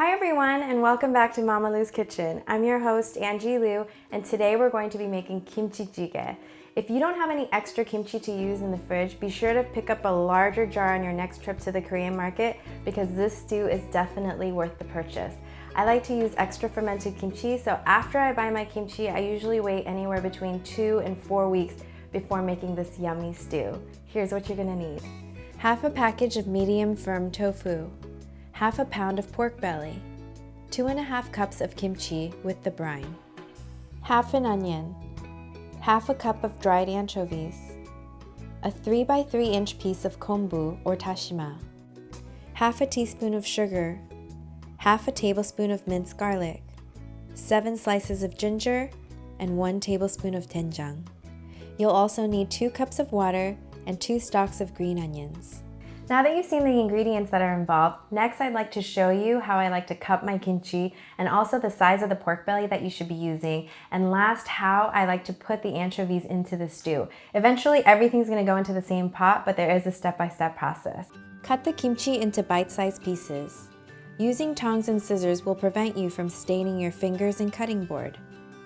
Hi everyone, and welcome back to Mama Lou's Kitchen. I'm your host, Angie Liu, and today we're going to be making kimchi jjigae. If you don't have any extra kimchi to use in the fridge, be sure to pick up a larger jar on your next trip to the Korean market because this stew is definitely worth the purchase. I like to use extra fermented kimchi, so after I buy my kimchi, I usually wait anywhere between 2 and 4 weeks before making this yummy stew. Here's what you're gonna need. Half a package of medium firm tofu, half a pound of pork belly, 2½ cups of kimchi with the brine, half an onion, half a cup of dried anchovies, a 3 by 3 inch piece of kombu or dashima, half a teaspoon of sugar, half a tablespoon of minced garlic, 7 slices of ginger, and 1 tablespoon of doenjang. You'll also need 2 cups of water and 2 stalks of green onions. Now that you've seen the ingredients that are involved, next I'd like to show you how I like to cut my kimchi and also the size of the pork belly that you should be using, and last how I like to put the anchovies into the stew. Eventually everything's going to go into the same pot, but there is a step-by-step process. Cut the kimchi into bite-sized pieces. Using tongs and scissors will prevent you from staining your fingers and cutting board.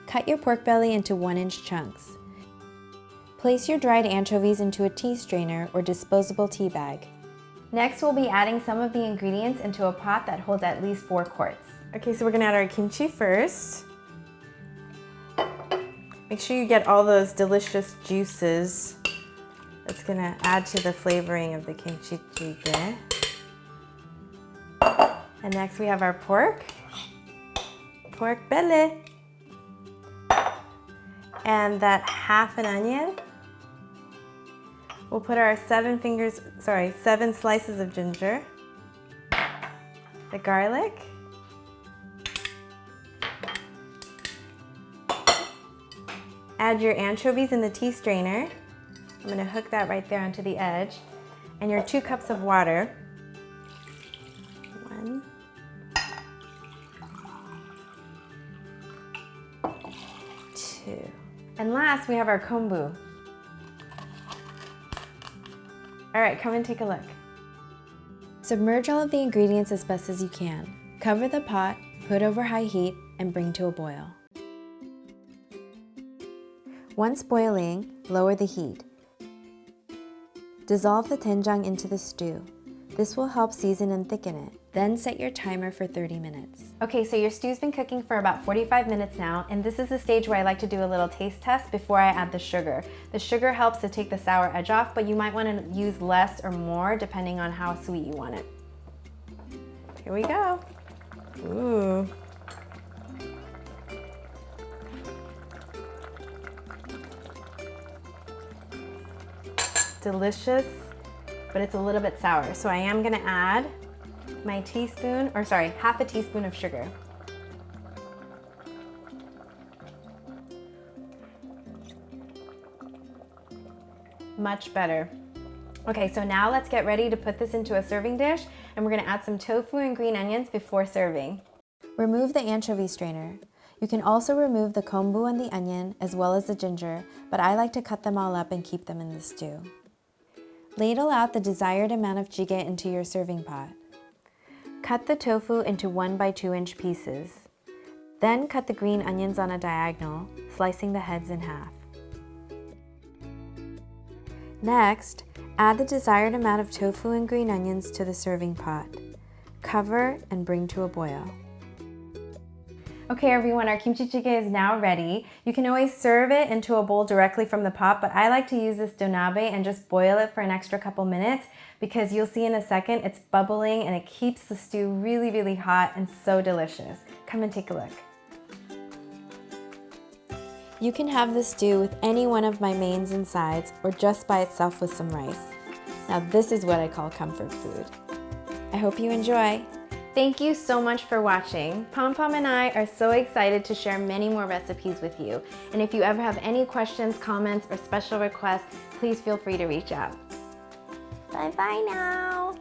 Cut your pork belly into 1-inch chunks. Place your dried anchovies into a tea strainer or disposable tea bag. Next, we'll be adding some of the ingredients into a pot that holds at least 4 quarts. Okay, so we're gonna add our kimchi first. Make sure you get all those delicious juices. That's gonna add to the flavoring of the kimchi jjigae. And next we have our pork belly, and that half an onion. We'll put our 7 slices of ginger, the garlic, add your anchovies in the tea strainer. I'm going to hook that right there onto the edge, and your 2 cups of water. 1, 2, and last we have our kombu. All right, come and take a look. Submerge all of the ingredients as best as you can. Cover the pot, put over high heat, and bring to a boil. Once boiling, lower the heat. Dissolve the doenjang into the stew. This will help season and thicken it. Then set your timer for 30 minutes. Okay, so your stew's been cooking for about 45 minutes now, and this is the stage where I like to do a little taste test before I add the sugar. The sugar helps to take the sour edge off, but you might want to use less or more depending on how sweet you want it. Here we go. Ooh. Delicious, but it's a little bit sour. So I am gonna add my half a teaspoon of sugar. Much better. Okay, so now let's get ready to put this into a serving dish, and we're gonna add some tofu and green onions before serving. Remove the anchovy strainer. You can also remove the kombu and the onion as well as the ginger, but I like to cut them all up and keep them in the stew. Ladle out the desired amount of jjigae into your serving pot. Cut the tofu into 1 by 2 inch pieces. Then cut the green onions on a diagonal, slicing the heads in half. Next, add the desired amount of tofu and green onions to the serving pot. Cover and bring to a boil. Okay everyone, our kimchi jjigae is now ready. You can always serve it into a bowl directly from the pot, but I like to use this donabe and just boil it for an extra couple minutes because you'll see in a second it's bubbling and it keeps the stew really, really hot and so delicious. Come and take a look. You can have this stew with any one of my mains and sides or just by itself with some rice. Now this is what I call comfort food. I hope you enjoy. Thank you so much for watching. Pom Pom and I are so excited to share many more recipes with you. And if you ever have any questions, comments, or special requests, please feel free to reach out. Bye-bye now.